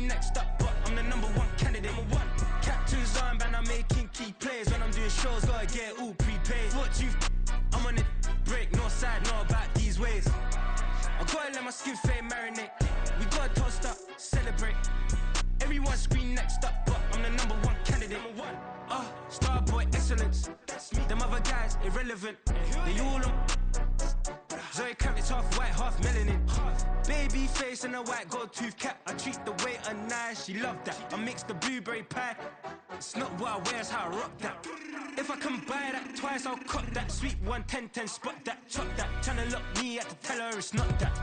next up, but I'm the #1 candidate. Captain's armband, I'm making key plays. When I'm doing shows, gotta get all prepaid. What you I'm on it, break, no side, no about these ways. I gotta let my skin fade marinate. We gotta toast up, celebrate. Everyone scream next up, but I'm the #1 candidate. Starboy excellence. Them other guys irrelevant. They all on. Zoe Kravitz half white, half melanin. Baby face and a white gold tooth cap. I treat the waiter nice, she love that. I mix the blueberry pie. It's not what I wear, it's how I rock that. If I can buy that twice, I'll cut that. Sweet 110, spot that, chop that. Tryna lock me, I have to tell her it's not that.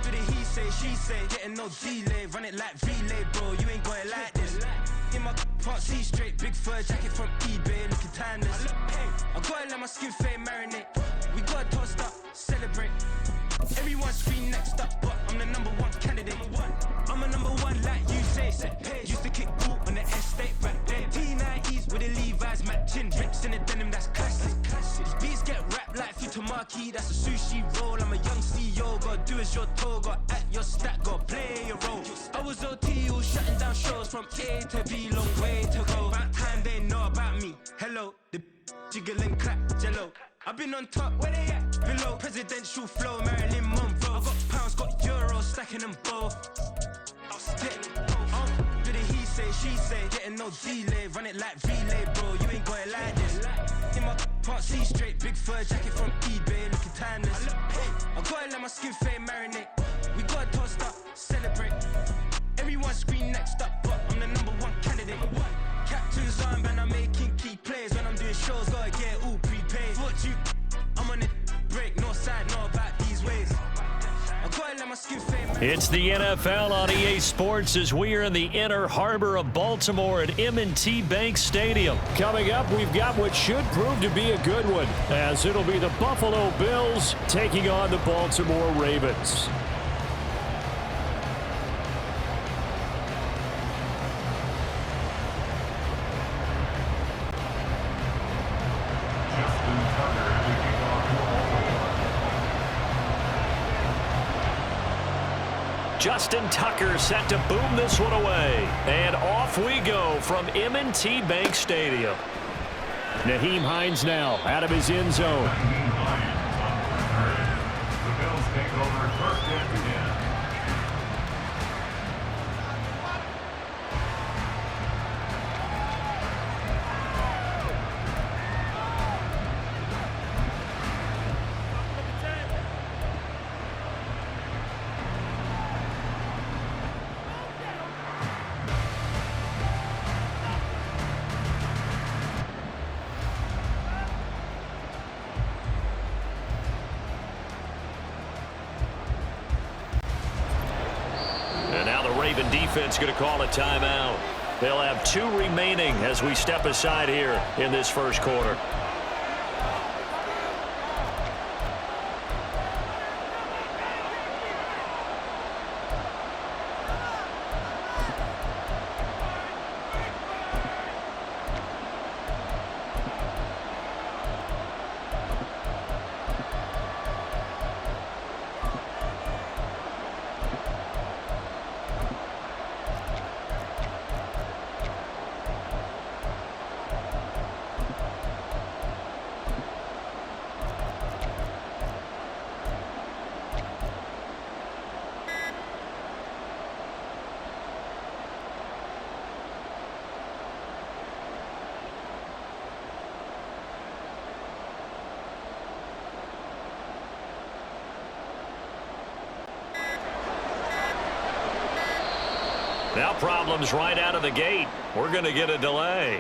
Do the he say, she say, getting no delay. Run it like relay, bro, you ain't got it like this. In my part C straight, big fur jacket from eBay, looking timeless. I gotta let my skin fade marinate. We gotta toast up, celebrate. Everyone scream next up, but I'm the #1 candidate. I'm a #1 like you say. Used to kick ball on the estate back then. T90s with the Levi's matching. Rips in the denim, that's classic. These beats get wrapped like Futamaki, that's a sushi roll. I'm a young CEO, gotta do as you're told. Gotta act your stat, gotta play your role. I was OT, all shutting down shows from A to B, long way to go. About time they know about me. Hello, the jiggle and clap, jello. I've been on top, where they at? Below, presidential flow, Marilyn Monroe. I got pounds, got euros, stacking them both. Do the he say, she say, getting no delay. Run it like relay, bro, you ain't got it like this. In my part C straight, big fur jacket from eBay, looking timeless. I gotta let my skin fade marinate. We gotta toast up, celebrate. Everyone scream next up, but I'm the #1 candidate. Captain's armband, I'm making key plays. When I'm doing shows, gotta get all prepaid. What you I'm on it, break, no side, no about these ways. I gotta let my skin fade. It's the NFL on EA Sports as we are in the inner harbor of Baltimore at M&T Bank Stadium. Coming up, we've got what should prove to be a good one, as it'll be the Buffalo Bills taking on the Baltimore Ravens. Justin Tucker set to boom this one away. And off we go from M&T Bank Stadium. Nyheim Hines now out of his end zone. The Bills take over first and begin. Raven defense going to call a timeout. They'll have 2 remaining as we step aside here in this first quarter. Now problems right out of the gate. We're going to get a delay.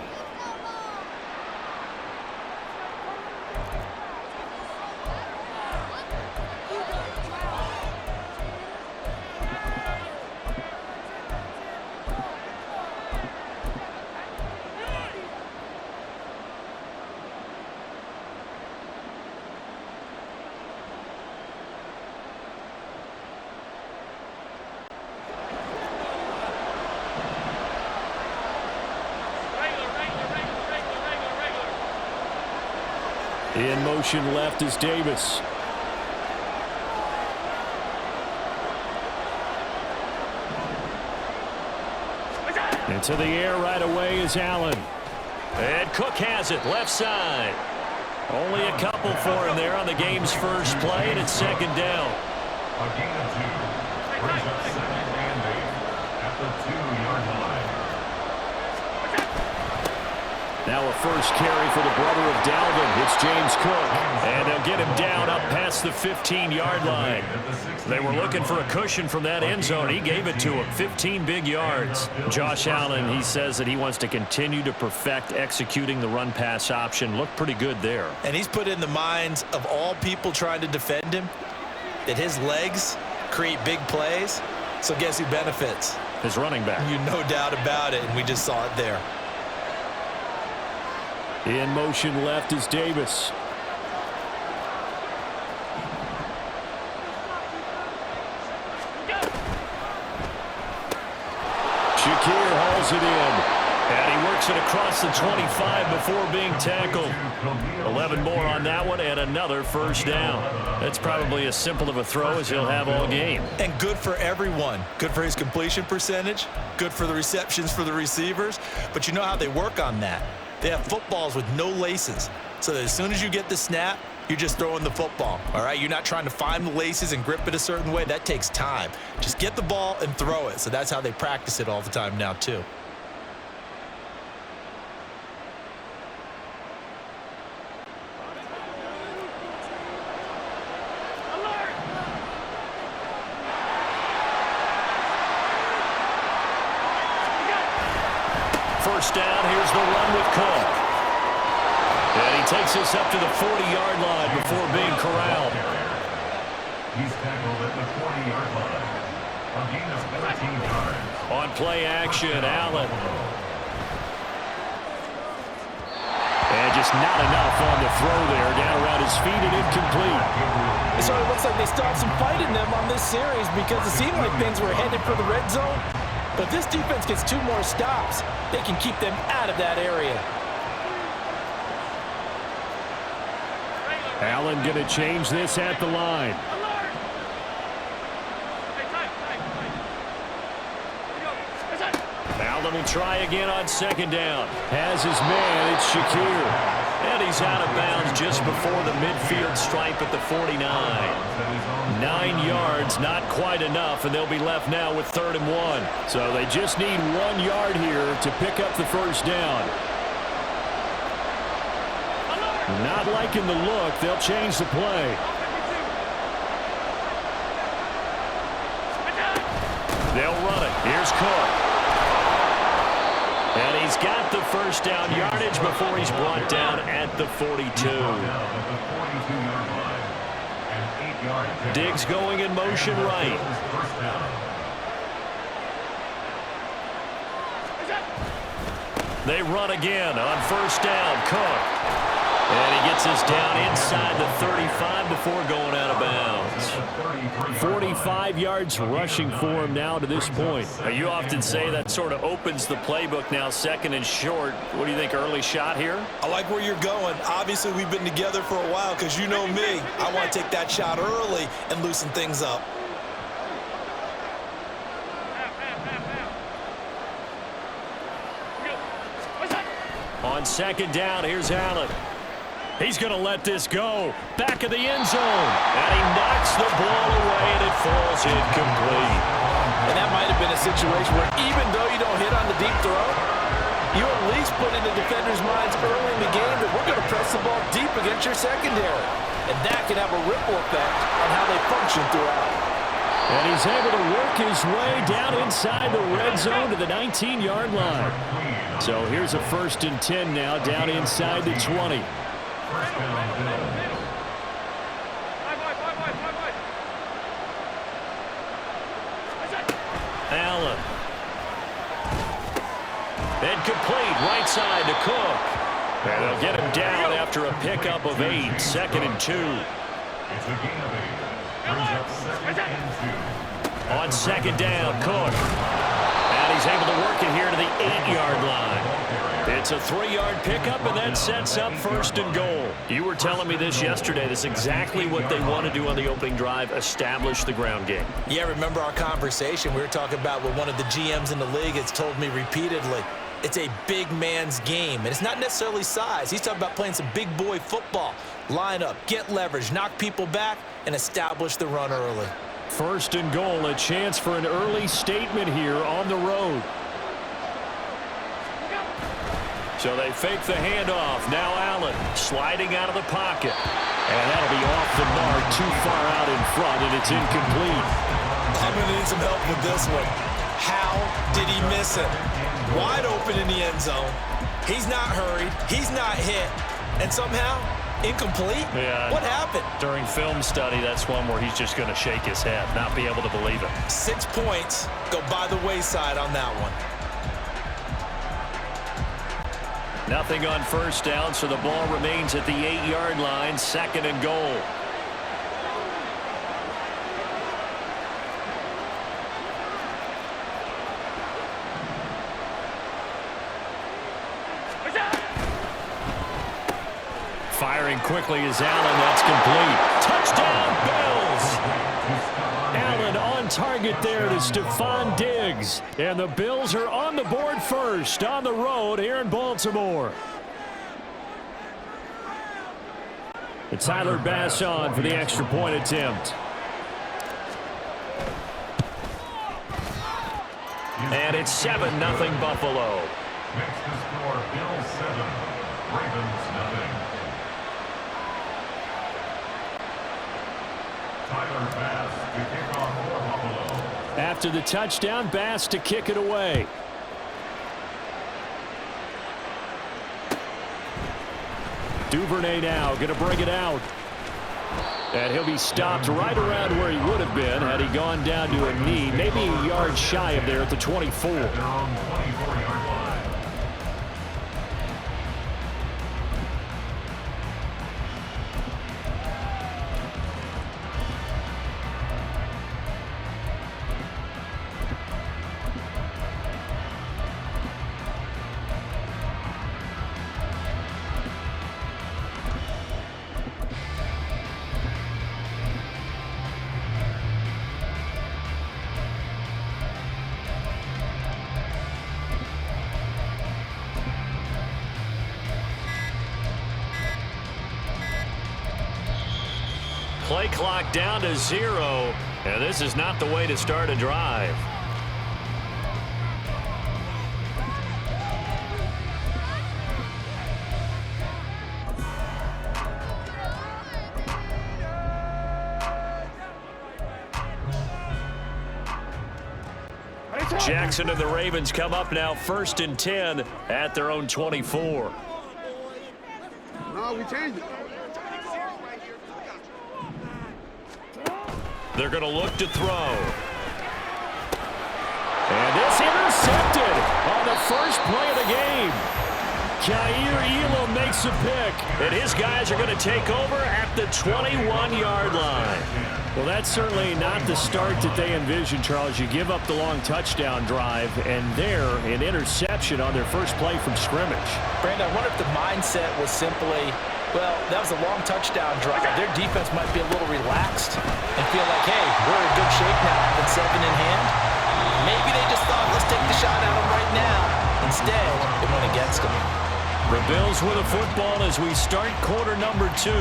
In motion left is Davis. Into the air right away is Allen. And Cook has it, left side. Only a couple for him there on the game's first play, and it's second down. A gain of 2. Brings up second and 8 at the 2-yard line. Now a first carry for the brother of Dalvin. It's James Cook. And they'll get him down up past the 15-yard line. They were looking for a cushion from that end zone. He gave it to him. 15 big yards. Josh Allen, he says that he wants to continue to perfect executing the run-pass option. Looked pretty good there. And he's put in the minds of all people trying to defend him that his legs create big plays. So guess who benefits? His running back. You no doubt about it, and we just saw it there. In motion left is Davis. Shakir hauls it in. And he works it across the 25 before being tackled. 11 more on that one and another first down. That's probably as simple of a throw as he'll have all game. And good for everyone. Good for his completion percentage. Good for the receptions for the receivers. But you know how they work on that. They have footballs with no laces. So that as soon as you get the snap, you're just throwing the football, all right? You're not trying to find the laces and grip it a certain way. That takes time. Just get the ball and throw it. So that's how they practice it all the time now, too. First down, here's the run with Cook. And he takes us up to the 40-yard line before being corralled. He's tackled at the 40-yard line. A gain of 13 yards. On play action, Allen. And just not enough on the throw there. Down around his feet and incomplete. It sort of looks like they still have some fight in them on this series because it seemed like things were headed for the red zone. But this defense gets 2 more stops. They can keep them out of that area. Allen going to change this at the line. Allen will try again on second down. Has his man, it's Shakir. And he's out of bounds just before the midfield stripe at the 49. 9 yards, not quite enough, and they'll be left now with 3rd and 1. So they just need 1 yard here to pick up the first down. Not liking the look. They'll change the play. They'll run it. Here's Cook. And he's got the first down yardage before he's brought down at the 42. Diggs going in motion right. They run again on first down. Cook. And he gets us down inside the 35 before going out of bounds. 45 yards rushing for him now to this point. Now, you often say that sort of opens the playbook now, 2nd and short. What do you think, early shot here? I like where you're going. Obviously, we've been together for a while because you know me. I want to take that shot early and loosen things up. On second down, here's Allen. He's going to let this go. Back of the end zone. And he knocks the ball away, and it falls incomplete. And that might have been a situation where even though you don't hit on the deep throw, you at least put in the defender's minds early in the game that we're going to press the ball deep against your secondary. And that can have a ripple effect on how they function throughout. And he's able to work his way down inside the red zone to the 19-yard line. So here's a 1st and 10 now down inside the 20. Allen. And complete right side to Cook. And they'll get him down after a pickup of 8. 2nd and 2. It's a gain of 8. Brings up 2nd and 2. On second down, Cook. And he's able to work it here to the 8-yard line. It's a 3-yard pickup, and that sets up 1st and goal. You were telling me this yesterday. This is exactly what they want to do on the opening drive, establish the ground game. Yeah, remember our conversation? We were talking about what one of the GMs in the league has told me repeatedly. It's a big man's game, and it's not necessarily size. He's talking about playing some big boy football. Line up, get leverage, knock people back, and establish the run early. 1st and goal, a chance for an early statement here on the road. So they fake the handoff. Now Allen sliding out of the pocket. And that'll be off the mark, too far out in front, and it's incomplete. I'm going to need some help with this one. How did he miss it? Wide open in the end zone. He's not hurried. He's not hit. And somehow, incomplete? Yeah. What happened? During film study, that's one where he's just going to shake his head, not be able to believe it. 6 points go by the wayside on that one. Nothing on 1st down, so the ball remains at the 8-yard line, 2nd and goal. Firing quickly is Allen. That's complete. Touchdown, Bills! Allen on target there to Stephon Diggs. And the Bills are on the board first on the road here in Baltimore. And Tyler Bass on for the extra point attempt. And it's 7-0 Buffalo. Next to score, Bills 7, Ravens 0. Tyler Bass to kick off for Buffalo. After the touchdown, Bass to kick it away. Duvernay now going to bring it out. And he'll be stopped right around where he would have been had he gone down to a knee, maybe a yard shy of there at the 24. Their own 24-yard line. Play clock down to 0, and this is not the way to start a drive. Jackson and the Ravens come up now 1st and 10 at their own 24. No, we changed it. They're going to look to throw. And this intercepted on the first play of the game. Kaiir Elam makes a pick, and his guys are going to take over at the 21-yard line. Well, that's certainly not the start that they envisioned, Charles. You give up the long touchdown drive, and there, an interception on their first play from scrimmage. Brandon, I wonder if the mindset was simply, well, that was a long touchdown drive. Their defense might be a little relaxed and feel like, hey, we're in good shape now, having 7 in hand. Maybe they just thought, let's take the shot at them right now. Instead, it went against them. The Bills with a football as we start quarter number 2,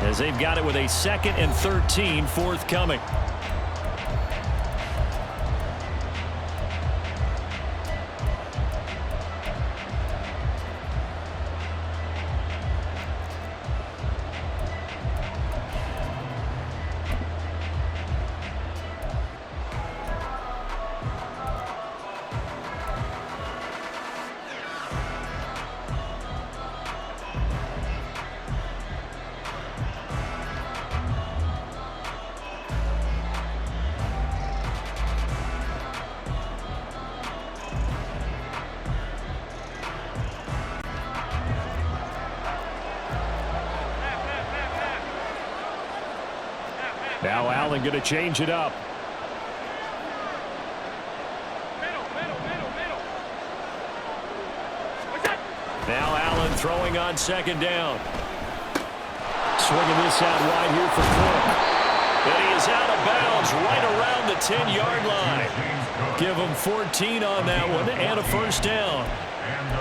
as they've got it with a 2nd and 13 forthcoming. Now Allen going to change it up. throwing on second down. Swinging this out wide here for Cook. And he is out of bounds right around the 10-yard line. Give him 14 on that one and a first down.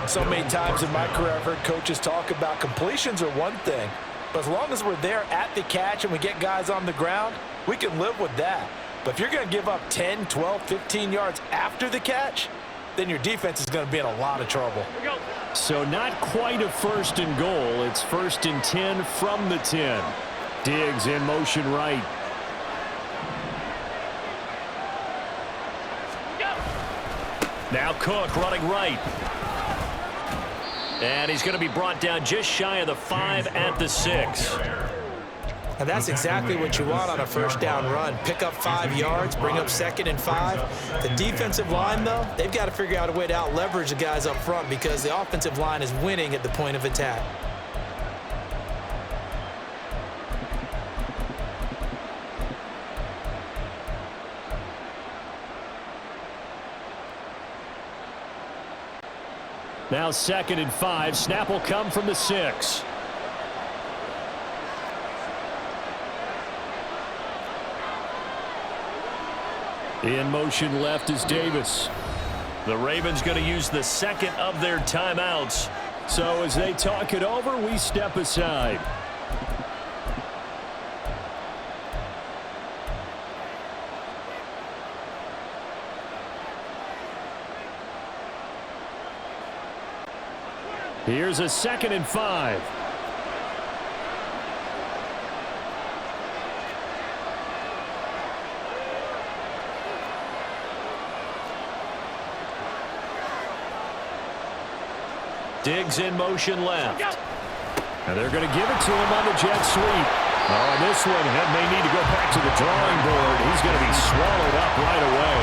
So many times in my career I've heard coaches talk about completions are one thing, but as long as we're there at the catch and we get guys on the ground, we can live with that. But if you're going to give up 10, 12, 15 yards after the catch, then your defense is going to be in a lot of trouble. So not quite a first and goal. It's first and 10 from the 10. Diggs in motion right. Now Cook running right. And he's going to be brought down just shy of the 5 at the 6. And that's exactly what you want on a first down run. Pick up 5 yards, bring up second and 5. The defensive line, though, they've got to figure out a way to out-leverage the guys up front because the offensive line is winning at the point of attack. Now second and 5. Snap will come from the 6. In motion left is Davis. The Ravens going to use the second of their timeouts. So as they talk it over, we step aside. Here's a second and 5. Diggs in motion left. And they're going to give it to him on the jet sweep. Oh, and this one may need to go back to the drawing board. He's going to be swallowed up right away.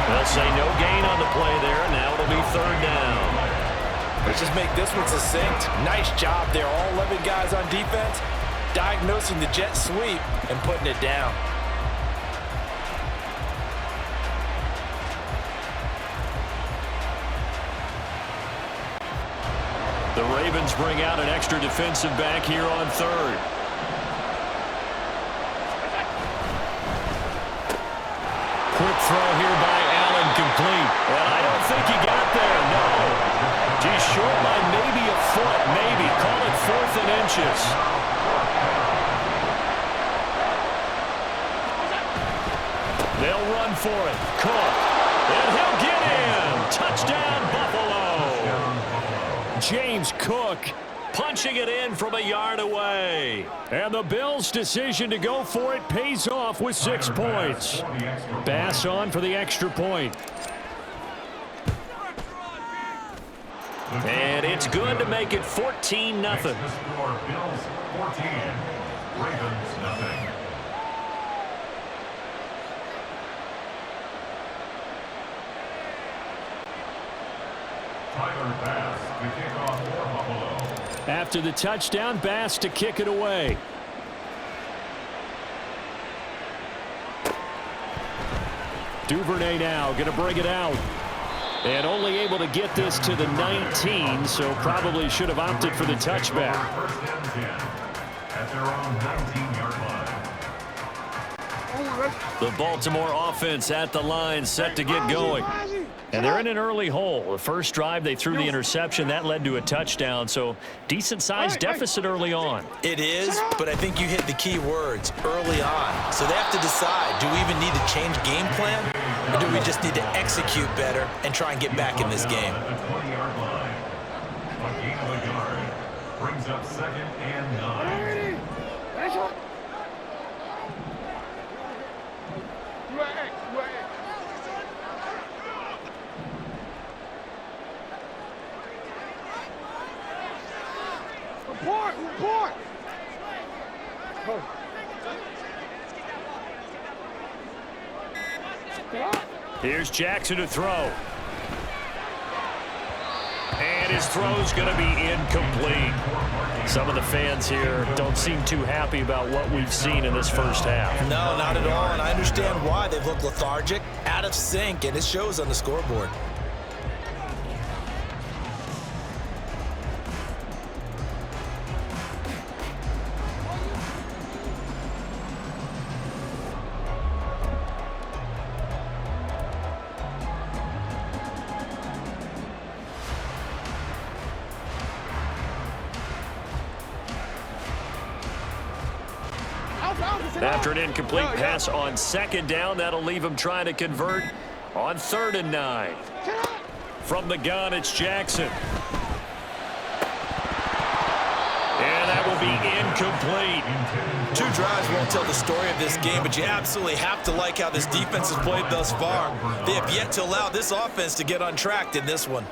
They'll say no gain on the play there. Now it'll be third down. Let's just make this one succinct. Nice job there. All 11 guys on defense diagnosing the jet sweep and putting it down. The Ravens bring out an extra defensive back here on third. Quick throw here by Allen, complete. And I don't think he got there, no. He's short by maybe a foot, maybe. Call it 4th and inches. They'll run for it. Cook. And he'll get in. Touchdown, Buffalo. James Cook punching it in from a yard away. And the Bills' decision to go for it pays off with 6 points. Bass on for the extra point. And it's good to make it 14-0. Bills 14, Ravens nothing. Tyler Bass to kick off for Buffalo. After the touchdown, Bass to kick it away. Duvernay now going to bring it out. And only able to get this to the 19, so probably should have opted for the touchback. First and 10 at their own 19-yard line. The Baltimore offense at the line, set to get going. And they're in an early hole. The first drive, they threw the interception. That led to a touchdown, so decent-sized deficit early on. It is, but I think you hit the key words, early on. So they have to decide, do we even need to change game plan? Or do we just need to execute better and try and get back in this game? At the 20-yard line. A gain of a yard brings up 2nd and 9. Report! Here's Jackson to throw. And his throw's going to be incomplete. Some of the fans here don't seem too happy about what we've seen in this first half. No, not at all, and I understand why. They've looked lethargic, out of sync, and it shows on the scoreboard. After an incomplete pass on second down, that'll leave him trying to convert on 3rd and 9. From the gun, it's Jackson. And that will be incomplete. 2 drives won't tell the story of this game, but you absolutely have to like how this defense has played thus far. They have yet to allow this offense to get untracked in this one.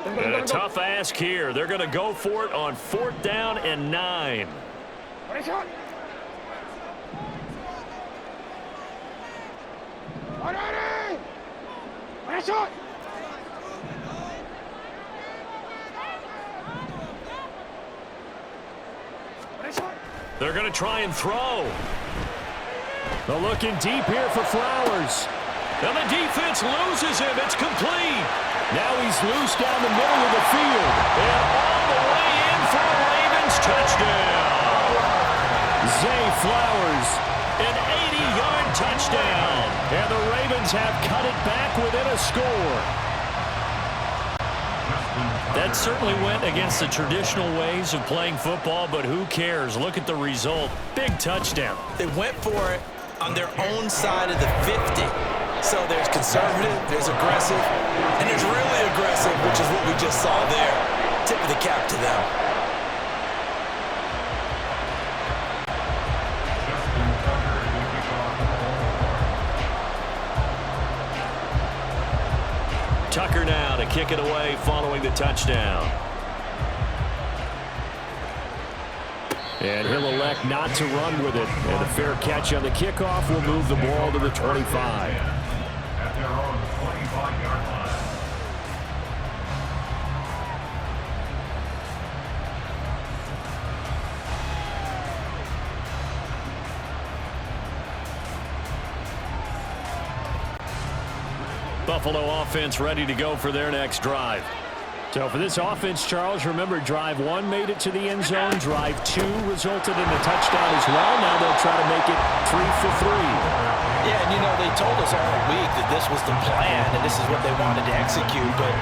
And a tough ask here. They're going to go for it on 4th down and 9. They're going to try and throw. They're looking deep here for Flowers. And the defense loses him. It's complete. Now he's loose down the middle of the field. And all the way in for a Ravens touchdown. Zay Flowers, an 80-yard touchdown. And the Ravens have cut it back within a score. That certainly went against the traditional ways of playing football, but who cares? Look at the result. Big touchdown. They went for it on their own side of the 50. So there's conservative, there's aggressive, and there's really aggressive, which is what we just saw there. Tip of the cap to them. Tucker now to kick it away following the touchdown. And he'll elect not to run with it. And a fair catch on the kickoff will move the ball to the 25. At their own 25-yard line. Buffalo offense ready to go for their next drive. So for this offense, Charles, remember drive 1 made it to the end zone. Drive 2 resulted in a touchdown as well. Now they'll try to make it 3 for 3. Yeah, and you know, they told us all week that this was the plan and this is what they wanted to execute, but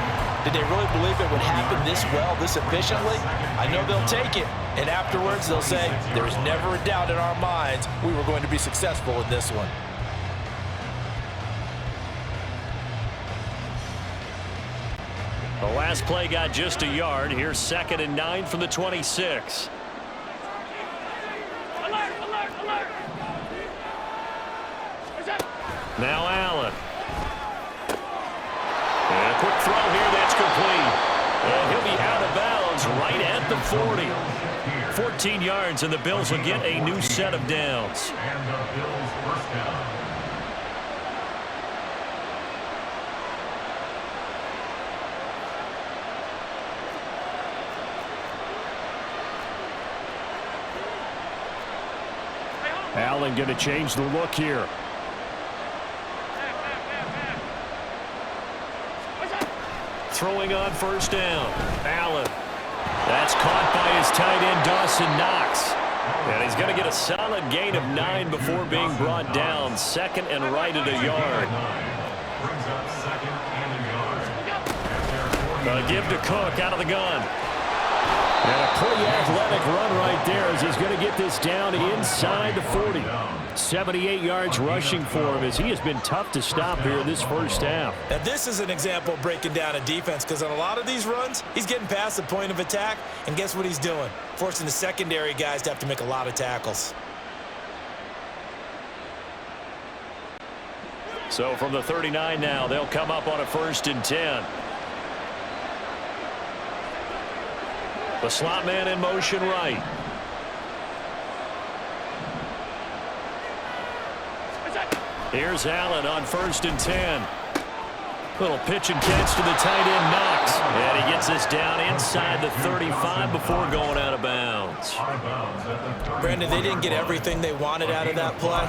did they really believe it would happen this well, this efficiently? I know they'll take it, and afterwards they'll say, there was never a doubt in our minds we were going to be successful in this one. The last play got just a yard. Here's 2nd and 9 from the 26. Now Allen. And a quick throw here that's complete. And he'll be out of bounds right at the 40. 14 yards, and the Bills will get a new set of downs. And the Bills first down. Allen going to change the look here. Throwing on 1st down. Allen. That's caught by his tight end, Dawson Knox. And he's going to get a solid gain of 9 before being brought down. 2nd and right at a yard. Brings up 2nd and a yard. A give to Cook out of the gun. And a pretty athletic run right there as he's going to get this down inside the 40. 78 yards rushing for him as he has been tough to stop here in this first half. Now this is an example of breaking down a defense, because on a lot of these runs, he's getting past the point of attack, and guess what he's doing? Forcing the secondary guys to have to make a lot of tackles. So from the 39 now, they'll come up on a 1st and 10. The slot man in motion right. Here's Allen on 1st and 10. Little pitch and catch to the tight end, Knox. And he gets this down inside the 35 before going out of bounds. Brandon, they didn't get everything they wanted out of that play,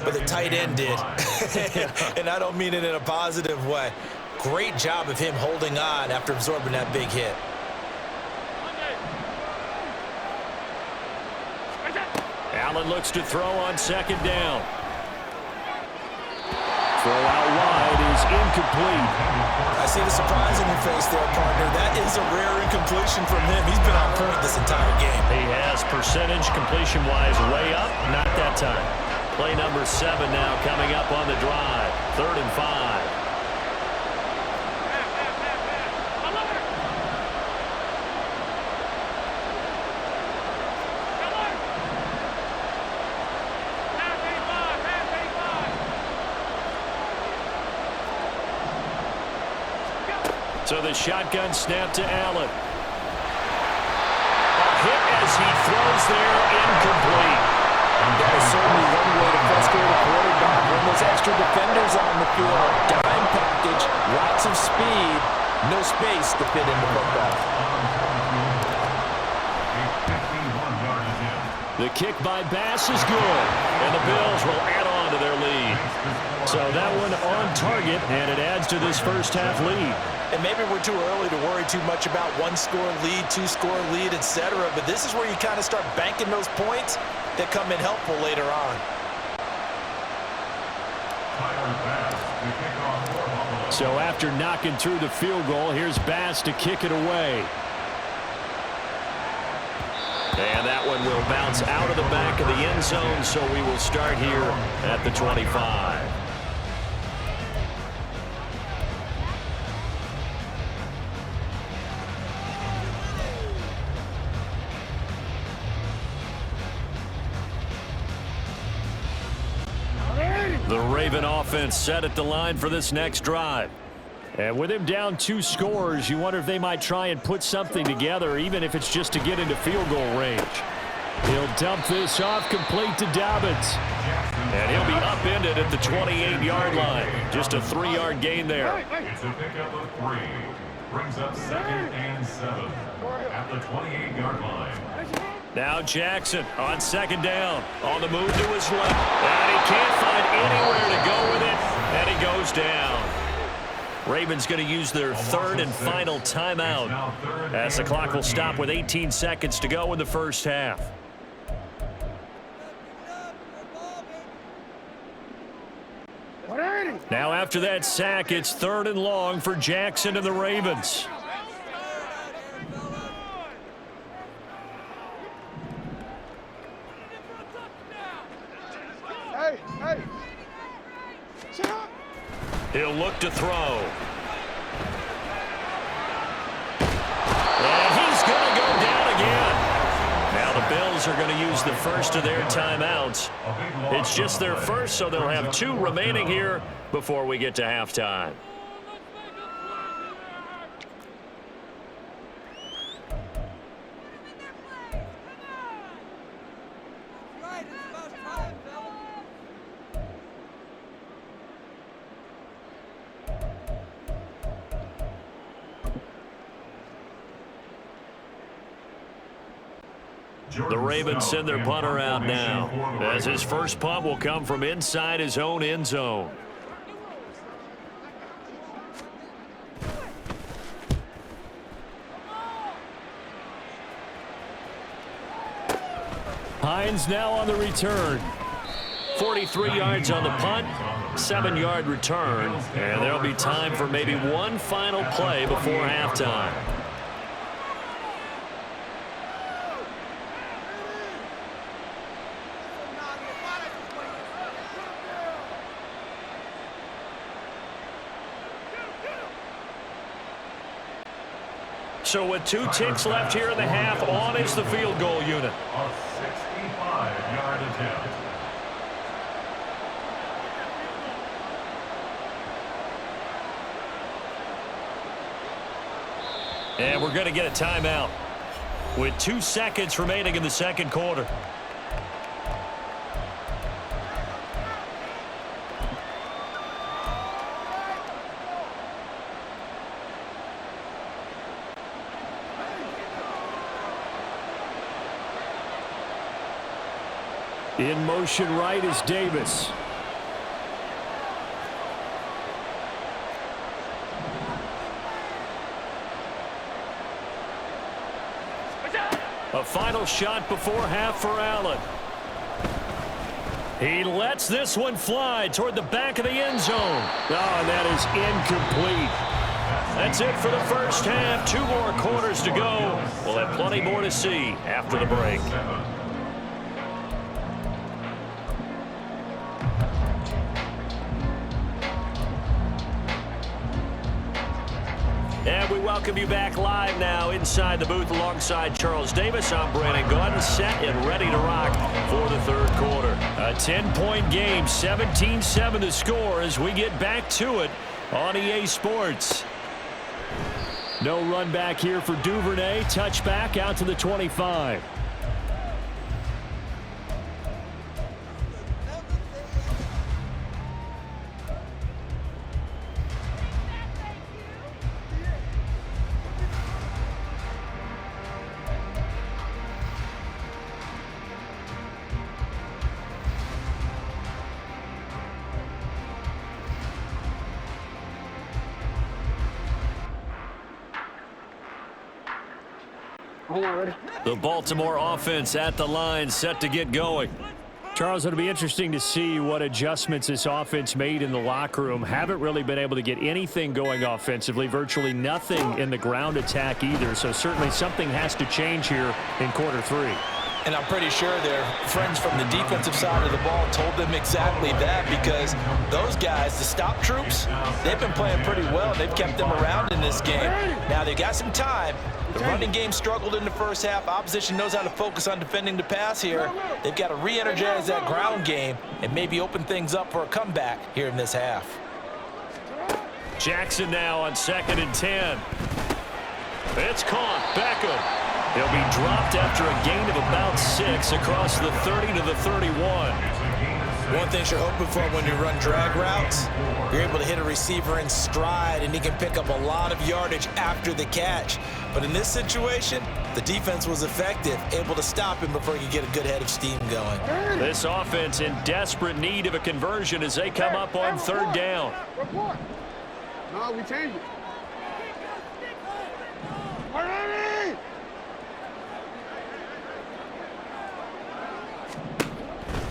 but the tight end did. And I don't mean it in a positive way. Great job of him holding on after absorbing that big hit. Allen looks to throw on 2nd down. Throw out wide is incomplete. I see the surprise in your face there, partner. That is a rare incompletion from him. He's been on point this entire game. He has percentage completion-wise way up, not that time. Play number 7 now coming up on the drive. 3rd and 5. So the shotgun snap to Allen. A hit as he throws there, incomplete. And that is certainly one way to frustrate a quarterback. When there's extra defenders on the field, dime package, lots of speed, no space to fit in the football. The kick by Bass is good, and the Bills will add on to their lead. So that one on target, and it adds to this first half lead. And maybe we're too early to worry too much about one-score lead, two-score lead, etc. But this is where you kind of start banking those points that come in helpful later on. So after knocking through the field goal, here's Bass to kick it away. And that one will bounce out of the back of the end zone, so we will start here at the 25. The Raven offense set at the line for this next drive. And with him down 2 scores, you wonder if they might try and put something together, even if it's just to get into field goal range. He'll dump this off complete to Dobbins. And he'll be upended at the 28-yard line. Just a 3-yard gain there. It's a pickup of 3. Brings up 2nd and 7 at the 28-yard line. Now Jackson on 2nd down. On the move to his left. And he can't find anywhere to go with it. And he goes down. Ravens going to use their 3rd and final timeout as the clock will stop with 18 seconds to go in the first half. Now after that sack, it's 3rd and long for Jackson and the Ravens. Hey. Shut up. He'll look to throw. And he's going to go down again. Now the Bills are going to use the first of their timeouts. It's just their first, so they'll have 2 remaining here before we get to halftime. The Ravens send their punter out now, as his first punt will come from inside his own end zone. Hines now on the return. 43 yards on the punt, 7-yard return, and there'll be time for maybe one final play before halftime. So with 2 ticks left here in the half, on is the field goal unit. A 65-yard attempt. And we're going to get a timeout with 2 seconds remaining in the second quarter. In motion right is Davis. A final shot before half for Allen. He lets this one fly toward the back of the end zone. Oh, and that is incomplete. That's it for the first half. 2 more quarters to go. We'll have plenty more to see after the break. And we welcome you back live now inside the booth alongside Charles Davis. I'm Brandon Gordon, set and ready to rock for the third quarter. A 10-point game, 17-7 the score as we get back to it on EA Sports. No run back here for Duvernay. Touchback out to the 25. The Baltimore offense at the line, set to get going. Charles, it'll be interesting to see what adjustments this offense made in the locker room. Haven't really been able to get anything going offensively, virtually nothing in the ground attack either. So certainly something has to change here in quarter 3. And I'm pretty sure their friends from the defensive side of the ball told them exactly that, because those guys, the stop troops, they've been playing pretty well. They've kept them around in this game. Now they've got some time. The running game struggled in the first half. Opposition knows how to focus on defending the pass here. They've got to re-energize that ground game and maybe open things up for a comeback here in this half. Jackson now on 2nd and 10. It's caught. Beckham. He'll be dropped after a gain of about 6 across the 30 to the 31. One thing you're hoping for when you run drag routes, you're able to hit a receiver in stride, and he can pick up a lot of yardage after the catch. But in this situation, the defense was effective, able to stop him before he could get a good head of steam going. This offense in desperate need of a conversion as they come up on 3rd down. No, we changed it.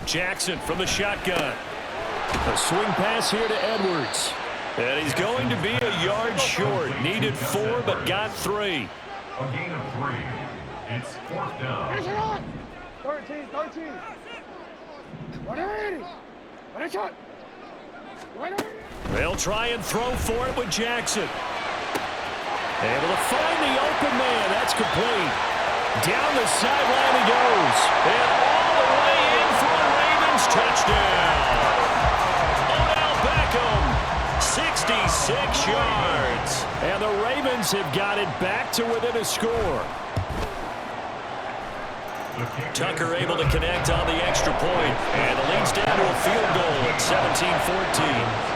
Jackson from the shotgun. A swing pass here to Edwards. And he's going to be a yard short. Needed 4, but got 3. A gain of 3. It's 4th down. 13. They'll try and throw for it with Jackson. Able to find the open man. That's complete. Down the sideline he goes. And all the way in for a Ravens touchdown. Odell Beckham, 66 yards. And the Ravens have got it back to within a score. Tucker able to connect on the extra point, and it leads down to a field goal at 17-14.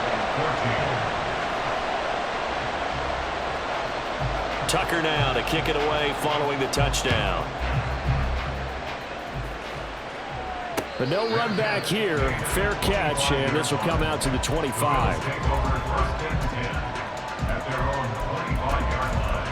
Tucker now to kick it away following the touchdown. But no run back here. Fair catch, and this will come out to the 25. Take over 1st and 10 at their own 25-yard line.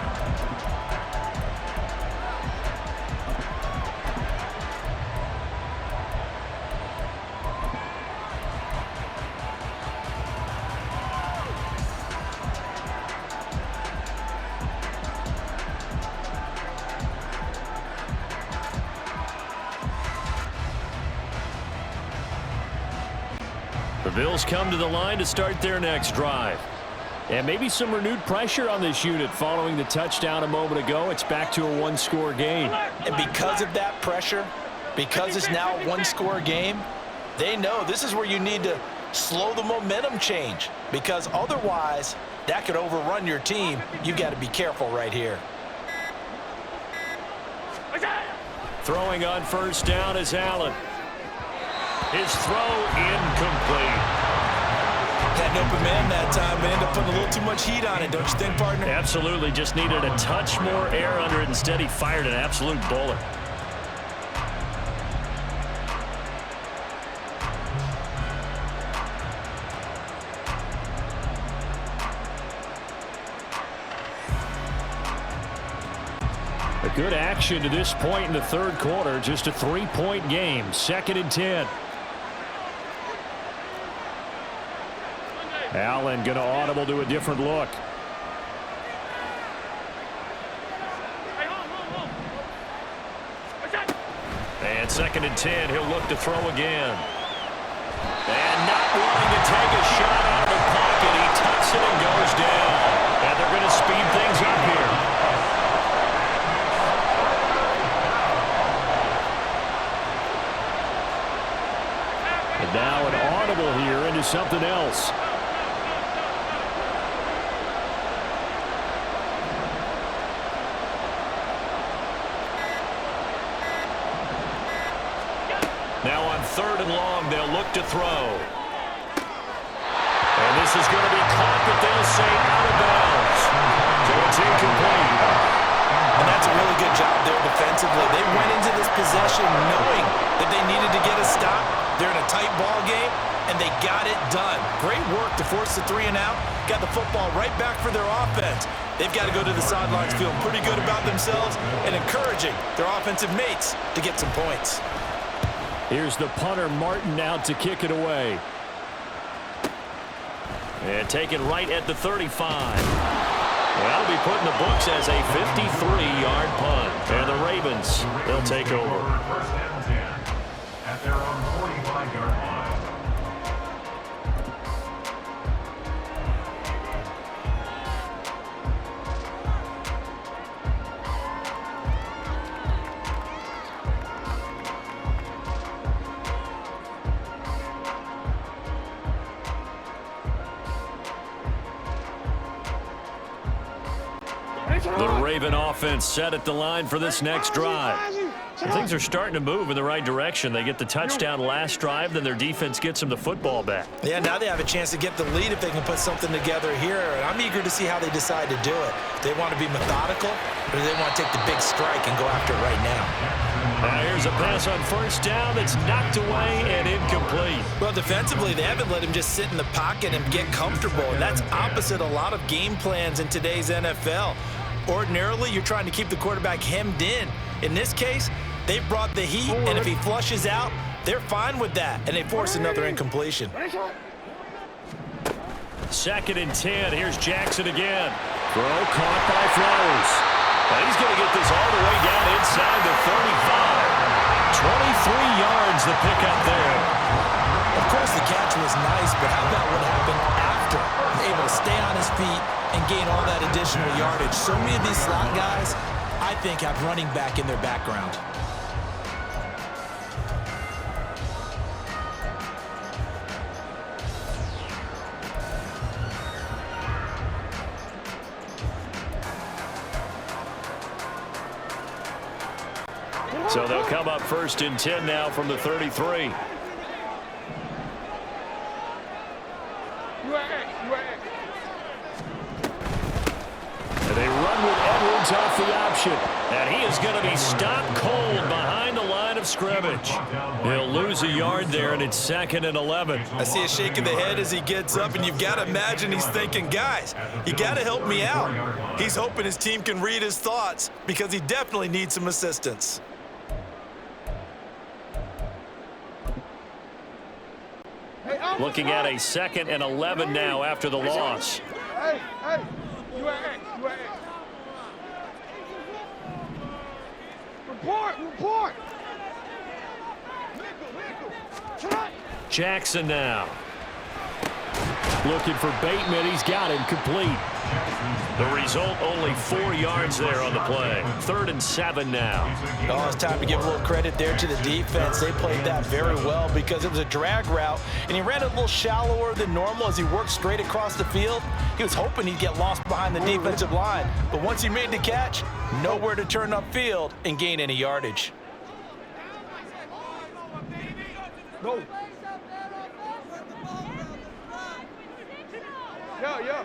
The Bills come to the line to start their next drive. And maybe some renewed pressure on this unit following the touchdown a moment ago. It's back to a 1-score game. And because of that pressure, because it's now a 1-score game, they know this is where you need to slow the momentum change, because otherwise that could overrun your team. You've got to be careful right here. Throwing on 1st down is Allen. His throw incomplete. Had an open man that time, but ended up putting a little too much heat on it, don't you think, partner? Absolutely. Just needed a touch more air under it. Instead, he fired an absolute bullet. A good action to this point in the third quarter. Just a 3-point game. 2nd and 10. Allen going to audible to a different look. And 2nd and 10, he'll look to throw again. And not willing to take a shot out of the pocket. He tucks it and goes down. And they're going to speed things up here. And now an audible here into something else. Now on 3rd and long, they'll look to throw. And this is going to be caught, but they'll say out of bounds. So it's incomplete. And that's a really good job there defensively. They went into this possession knowing that they needed to get a stop. They're in a tight ball game, and they got it done. Great work to force the 3 and out. Got the football right back for their offense. They've got to go to the sidelines feeling pretty good about themselves and encouraging their offensive mates to get some points. Here's the punter, Martin, out to kick it away. And taken right at the 35. That'll be put in the books as a 53-yard punt. And the Ravens, they'll take over. 1st and 10 at their own 45-yard line. The Raven offense set at the line for this next drive. Things are starting to move in the right direction. They get the touchdown last drive, then their defense gets them the football back. Yeah, now they have a chance to get the lead if they can put something together here. And I'm eager to see how they decide to do it. Do they want to be methodical, or do they want to take the big strike and go after it right now? Now here's a pass on 1st down that's knocked away and incomplete. Well, defensively, they haven't let him just sit in the pocket and get comfortable. And that's opposite a lot of game plans in today's NFL. Ordinarily, you're trying to keep the quarterback hemmed in. In this case, they've brought the heat, and if he flushes out, they're fine with that, and they force another incompletion. 2nd and 10. Here's Jackson again. Throw caught by Flowers. And he's going to get this all the way down inside the 35. 23 yards the pickup there. Of course, the catch was nice, but how about what happened after? Able to stay on his feet and gain all that additional yardage. So many of these slot guys, I think, have running back in their background. So they'll come up 1st and 10 now from the 33. And they run with Edwards off the option. And he is going to be stopped cold behind the line of scrimmage. He'll lose a yard there, and it's 2nd and 11. I see a shake of the head as he gets up, and you've got to imagine he's thinking, guys, you got to help me out. He's hoping his team can read his thoughts because he definitely needs some assistance. Looking at a 2nd and 11 now after the loss. Hey, you at X. Report. Jackson now. Looking for Bateman. He's got him complete. The result, only 4 yards there on the play. 3rd and 7 now. Oh, it's time to give a little credit there to the defense. They played that very well because it was a drag route, and he ran a little shallower than normal as he worked straight across the field. He was hoping he'd get lost behind the defensive line, but once he made the catch, nowhere to turn upfield and gain any yardage. Go. Yeah.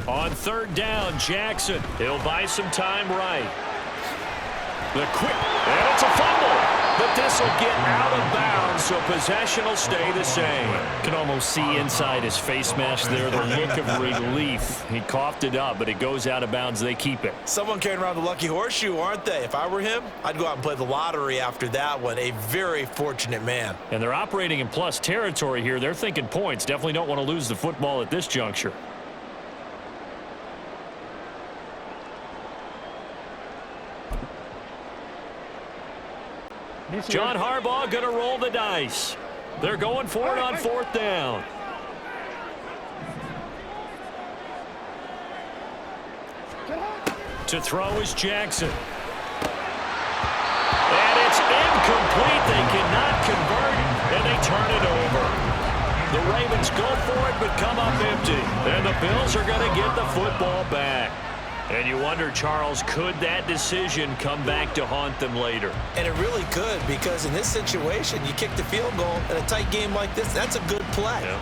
On 3rd down, Jackson. He'll buy some time right. The quick, and it's a fumble. But this will get out of bounds, so possession will stay the same. Can almost see inside his face mask there the look of relief. He coughed it up, but it goes out of bounds. They keep it. Someone carrying around the lucky horseshoe, aren't they? If I were him, I'd go out and play the lottery after that one. A very fortunate man. And they're operating in plus territory here. They're thinking points. Definitely don't want to lose the football at this juncture. John Harbaugh going to roll the dice. They're going for it on fourth down. To throw is Jackson. And it's incomplete. They cannot convert, and they turn it over. The Ravens go for it, but come up empty. And the Bills are going to get the football back. And you wonder, Charles, could that decision come back to haunt them later? And it really could, because in this situation, you kick the field goal in a tight game like this, that's a good play. Yeah.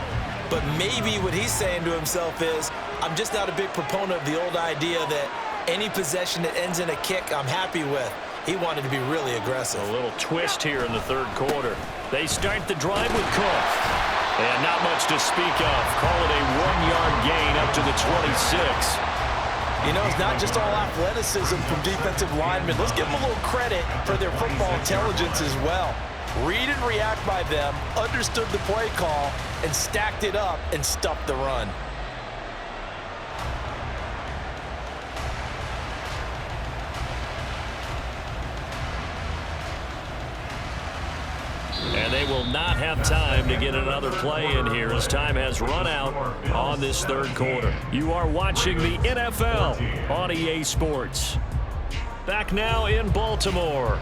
But maybe what he's saying to himself is, I'm just not a big proponent of the old idea that any possession that ends in a kick, I'm happy with. He wanted to be really aggressive. A little twist here in the third quarter. They start the drive with Cook. And not much to speak of. Call it a 1-yard gain up to the 26. You know, it's not just all athleticism from defensive linemen. Let's give them a little credit for their football intelligence as well. Read and react by them, understood the play call, and stacked it up and stuffed the run. And they will not have time to get another play in here as time has run out on this third quarter. You are watching the NFL on EA Sports. Back now in Baltimore.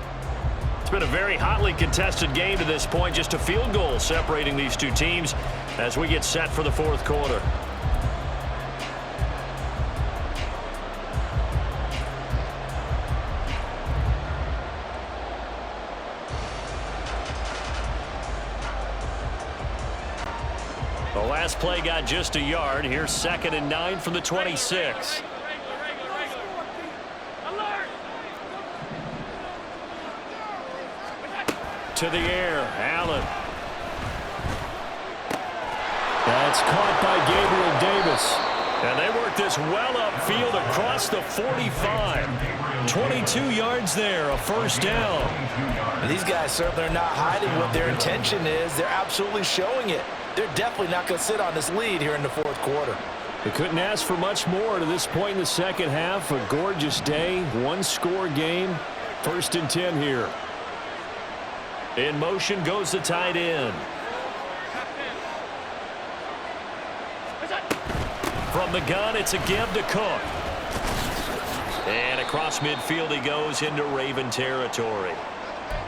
It's been a very hotly contested game to this point. Just a field goal separating these two teams as we get set for the fourth quarter. The last play got just a yard. Here's 2nd and 9 from the 26. To the air, Allen. That's caught by Gabriel Davis. And they work this well upfield across the 45. 22 yards there, a first down. And these guys certainly are not hiding what their intention is. They're absolutely showing it. They're definitely not going to sit on this lead here in the fourth quarter. They couldn't ask for much more to this point in the second half. A gorgeous day, one-score game. 1st and 10 here. In motion goes the tight end. From the gun, it's a give to Cook. And across midfield he goes into Raven territory.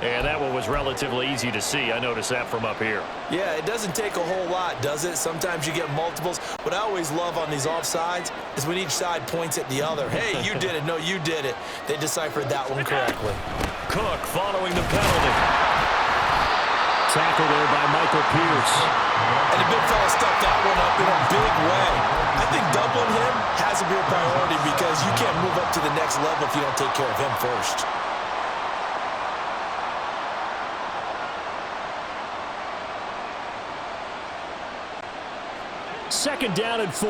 And that one was relatively easy to see. I noticed that from up here. Yeah, it doesn't take a whole lot, does it? Sometimes you get multiples. What I always love on these offsides is when each side points at the other. Hey, you did it. No, you did it. They deciphered that one correctly. Cook following the penalty. Tackle there by Michael Pierce. And the big fella stuffed that one up in a big way. I think doubling him has to be a priority because you can't move up to the next level if you don't take care of him first. Second down and 4.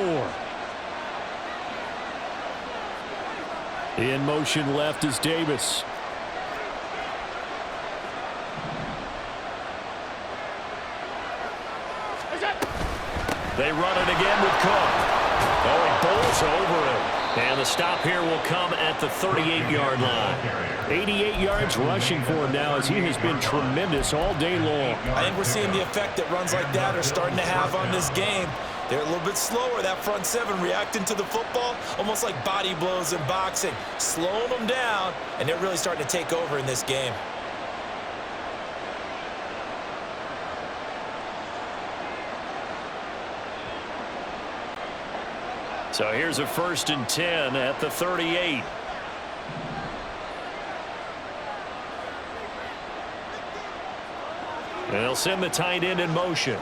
In motion left is Davis. They run it again with Cook. Oh, he bowls over him. And the stop here will come at the 38-yard line. 88 yards rushing for him now as he has been tremendous all day long. I think we're seeing the effect that runs like that are starting to have on this game. They're a little bit slower, that front seven, reacting to the football, almost like body blows in boxing, slowing them down, and they're really starting to take over in this game. So here's a 1st and 10 at the 38. And they'll send the tight end in motion.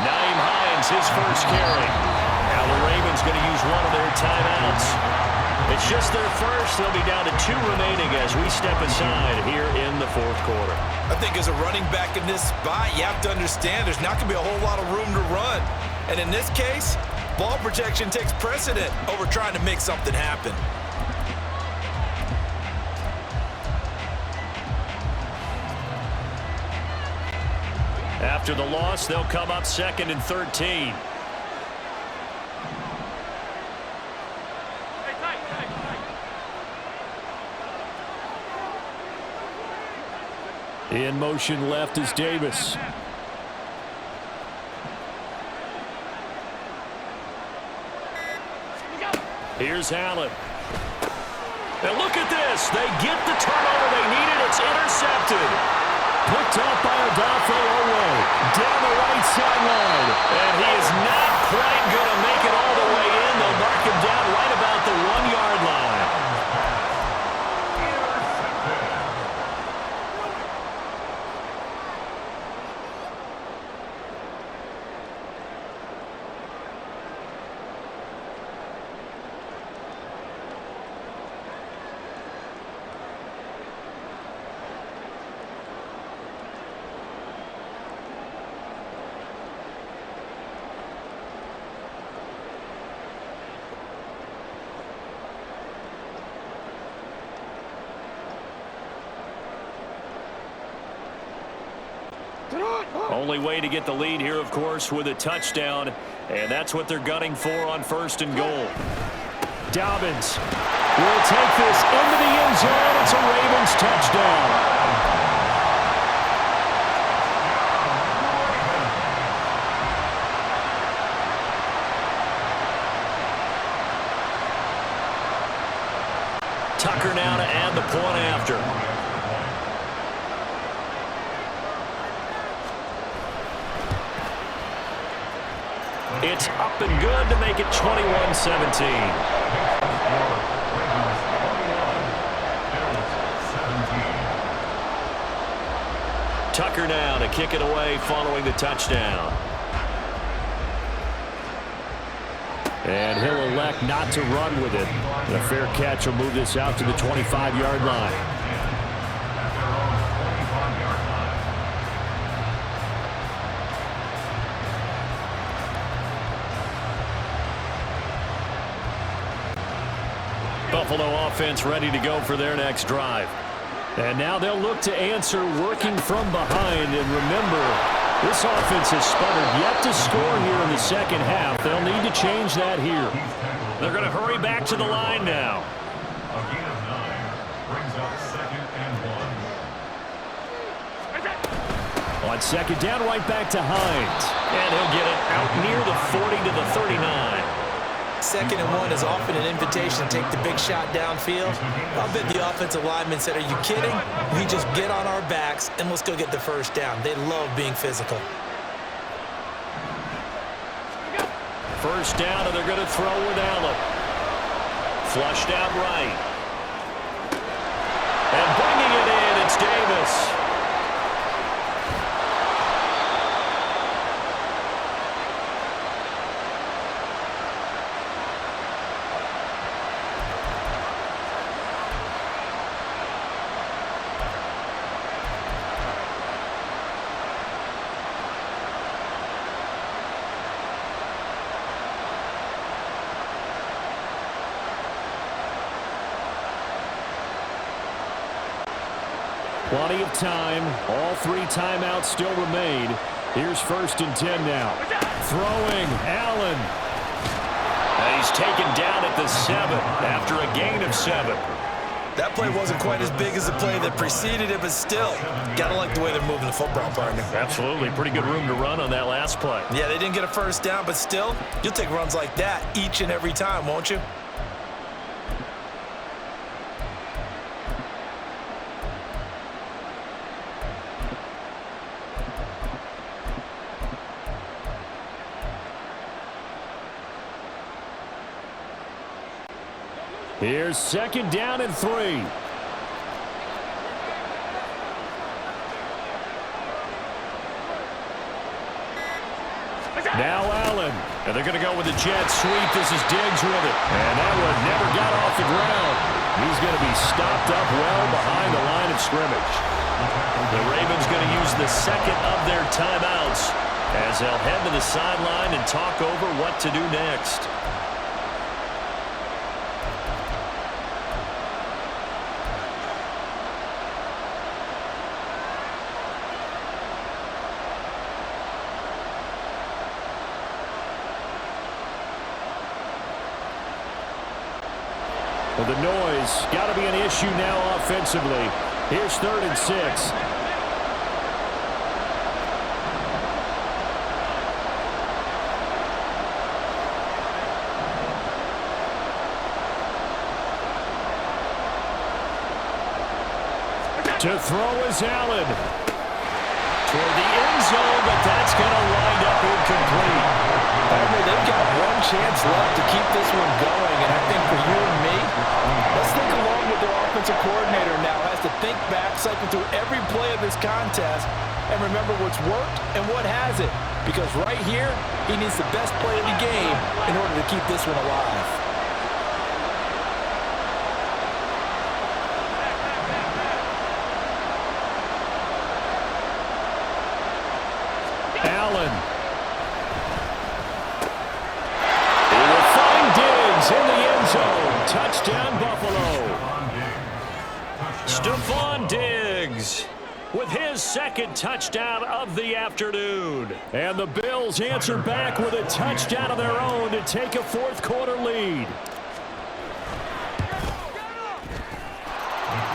Naeem Hines, his first carry. Now the Ravens going to use one of their timeouts. It's just their first. They'll be down to 2 remaining as we step aside here in the fourth quarter. I think as a running back in this spot, you have to understand there's not going to be a whole lot of room to run. And in this case, ball protection takes precedent over trying to make something happen. After the loss, they'll come up 2nd and 13. In motion left is Davis. Here's Allen. And look at this. They get the turnover they needed. It's intercepted. Picked off by Adolfo Owe. Down the right sideline. And he is not quite going to make it all the way in. They'll mark him down right about the 1-yard line. Only way to get the lead here, of course, with a touchdown, and that's what they're gunning for on 1st and goal. Dobbins will take this into the end zone. It's a Ravens touchdown. Tucker now to add the point after. It's up and good to make it 21-17. Tucker now to kick it away following the touchdown. And he'll elect not to run with it. A fair catch will move this out to the 25-yard line. Buffalo offense ready to go for their next drive. And now they'll look to answer working from behind. And remember, this offense has sputtered yet to score here in the second half. They'll need to change that here. They're going to hurry back to the line now. A gain of 9 brings up 2nd and 1. On 2nd down, right back to Hines. And he'll get it out near the 40 to the 39. 2nd and 1 is often an invitation to take the big shot downfield. I'll bet the offensive lineman said, "Are you kidding? We just get on our backs and let's go get the first down." They love being physical. First down, and they're going to throw with Allen. Flushed out right. And bringing it in, it's Davis. Plenty of time. All 3 timeouts still remain. Here's 1st and 10 now. Throwing, Allen. And he's taken down at the 7 after a gain of 7. That play wasn't quite as big as the play that preceded it, but still, gotta like the way they're moving the football, partner. Absolutely. Pretty good room to run on that last play. Yeah, they didn't get a first down, but still, you'll take runs like that each and every time, won't you? Here's 2nd down and 3. Now Allen. And they're going to go with a jet sweep. This is Diggs with it. And that one never got off the ground. He's going to be stopped up well behind the line of scrimmage. The Ravens going to use the second of their timeouts as they'll head to the sideline and talk over what to do next. Well, the noise got to be an issue now offensively. Here's 3rd and 6. To throw is Allen. Toward the end zone, but that's going to wind up incomplete. They've got one chance left to keep this one going, and I think for you and me, let's think along with their offensive coordinator now. Has to think back, cycle through every play of this contest, and remember what's worked and what hasn't. Because right here, he needs the best play of the game in order to keep this one alive. Allen. He will find Diggs in the end zone. Touchdown, Buffalo. Stephon Diggs with his second touchdown of the afternoon. And the Bills answer back with a touchdown of their own to take a fourth-quarter lead.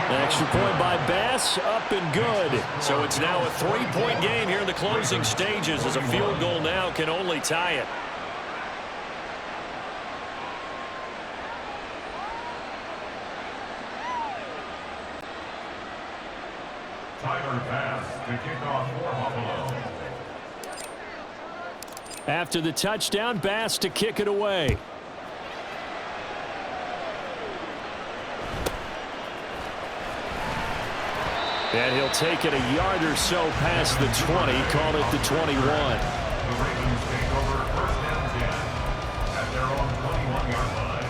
Extra point by Bass, up and good. So it's now a 3-point game here in the closing stages as a field goal now can only tie it. Tyler Bass to kick off for Buffalo. After the touchdown, Bass to kick it away. And he'll take it a yard or so past the 20, call it the 21. The Ravens take over 1st down 10 at their own 21-yard line.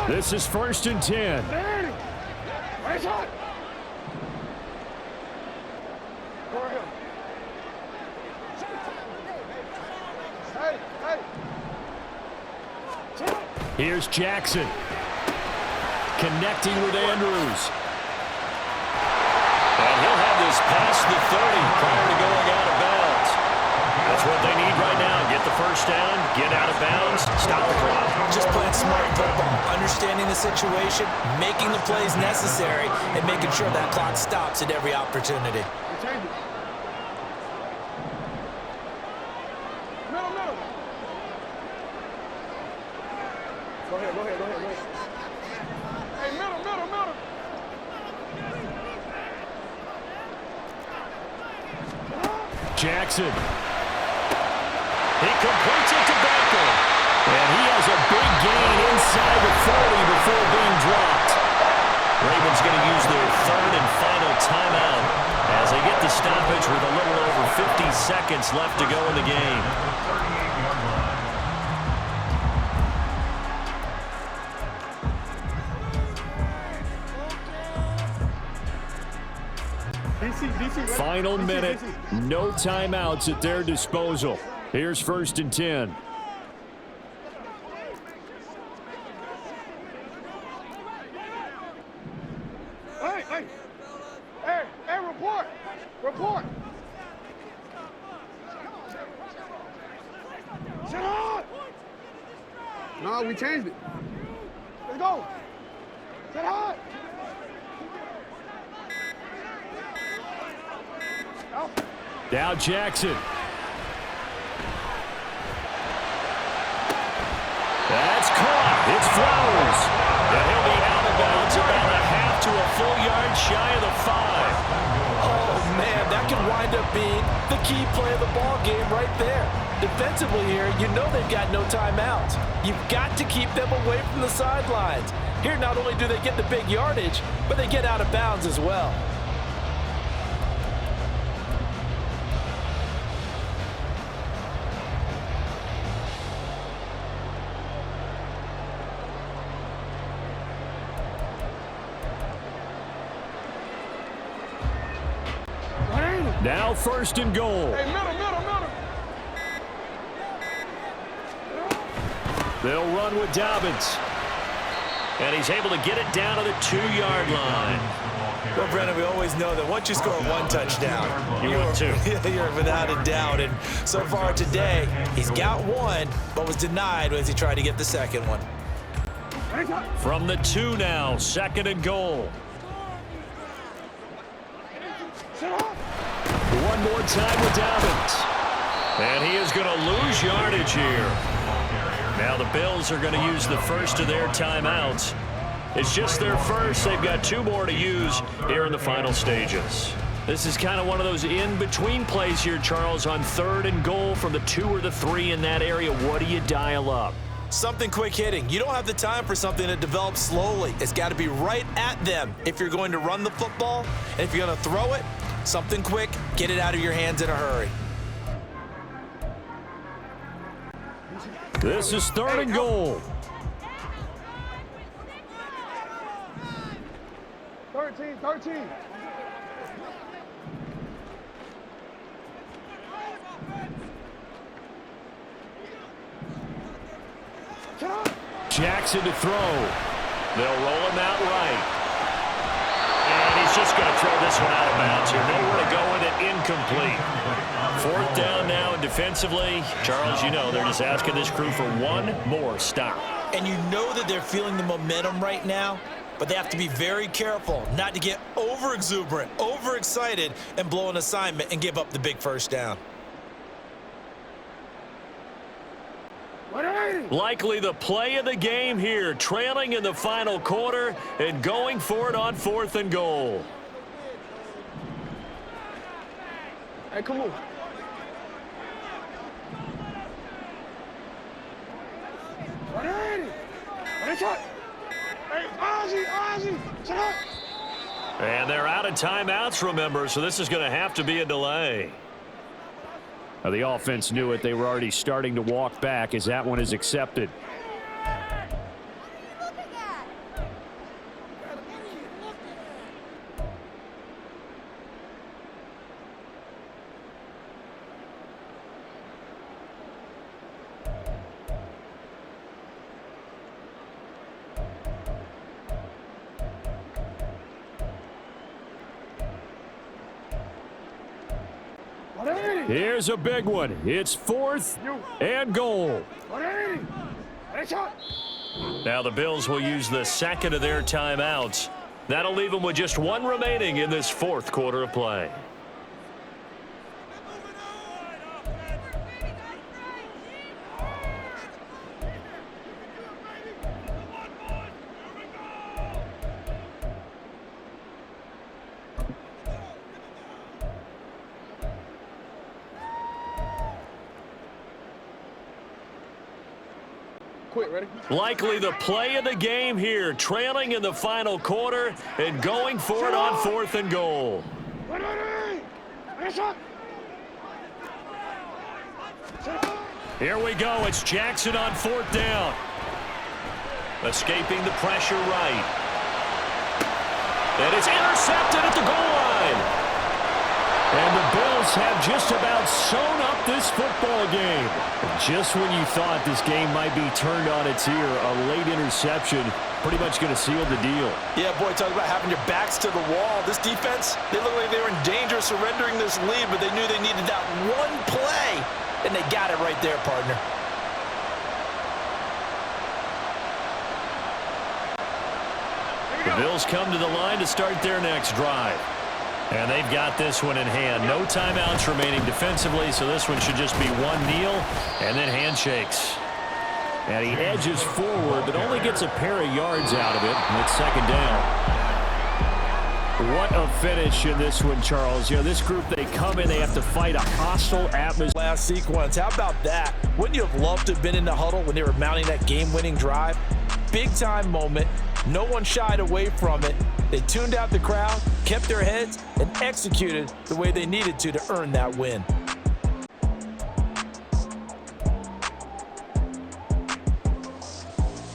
This is 1st and 10. Race on. Go ahead. Hey, hey. Here's Jackson. Connecting with Andrews. And he'll have this past the 30 prior to going out of bounds. That's what they need right now. Get the first down, get out of bounds, stop the clock. Just playing smart football, understanding the situation, making the plays necessary, and making sure that clock stops at every opportunity. Change it. Middle, middle. Go ahead, go ahead, go ahead, go ahead. Hey, middle, middle, middle. Jackson. He completes it to Beckham. And he has a big gain inside the 40 before being dropped. Ravens going to use their 3rd and final timeout as they get the stoppage with a little over 50 seconds left to go in the game. Final minute, no timeouts at their disposal. Here's 1st and 10. Hey, hey. Hey, hey, report. Report. Sit on. No, we changed it. Let's go. Sit hard. Now Jackson. That's caught. It's Flowers. And he'll be out of bounds about a half to a full yard shy of the 5. Oh, man, that could wind up being the key play of the ball game right there. Defensively here, you know they've got no timeouts. You've got to keep them away from the sidelines. Here, not only do they get the big yardage, but they get out of bounds as well. Now 1st and goal. Hey, middle. They'll run with Dobbins. And he's able to get it down to the 2-yard line. Well, Brennan, we always know that once you score one touchdown, You would too. You're without a doubt. And so far today, he's got one, but was denied as he tried to get the second one. From the 2 now, 2nd and goal. One more time with Dobbins. And he is going to lose yardage here. Now the Bills are going to use the first of their timeouts. It's just their first. They've got 2 more to use here in the final stages. This is kind of one of those in-between plays here, Charles, on 3rd and goal from the 2 or the 3 in that area. What do you dial up? Something quick hitting. You don't have the time for something that develops slowly. It's got to be right at them if you're going to run the football. And if you're going to throw it, something quick, get it out of your hands in a hurry. This is 3rd and goal. 13. Jackson to throw. They'll roll him out right. And he's just going to throw this one out of bounds here. Nowhere to go with it. Incomplete. 4th down now, and defensively, Charles, you know, they're just asking this crew for one more stop. And you know that they're feeling the momentum right now, but they have to be very careful not to get over-exuberant, overexcited, and blow an assignment and give up the big 1st down. Likely the play of the game here, trailing in the final quarter and going for it on 4th and goal. Hey, come on. And they're out of timeouts, remember, so this is going to have to be a delay. Now, the offense knew it. They were already starting to walk back as that one is accepted. Here's a big one. It's 4th and goal. Now the Bills will use the 2nd of their timeouts. That'll leave them with just 1 remaining in this 4th quarter of play. Ready? Likely the play of the game here, trailing in the final quarter and going for it on 4th and goal. Here we go. It's Jackson on 4th down. Escaping the pressure right. And it's intercepted at the goal line. And the Bills have just about sewn up this football game. Just when you thought this game might be turned on its ear, a late interception pretty much going to seal the deal. Yeah, boy, talk about having your backs to the wall. This defense, they look like they were in danger of surrendering this lead, but they knew they needed that one play, and they got it right there, partner. The Bills come to the line to start their next drive. And they've got this one in hand. No timeouts remaining defensively, so this one should just be one kneel and then handshakes. And he edges forward, but only gets a pair of yards out of it. And it's 2nd down. What a finish in this one, Charles. You know, this group, they come in, they have to fight a hostile atmosphere. Last sequence, how about that? Wouldn't you have loved to have been in the huddle when they were mounting that game-winning drive? Big-time moment. No one shied away from it. They tuned out the crowd, kept their heads, and executed the way they needed to earn that win.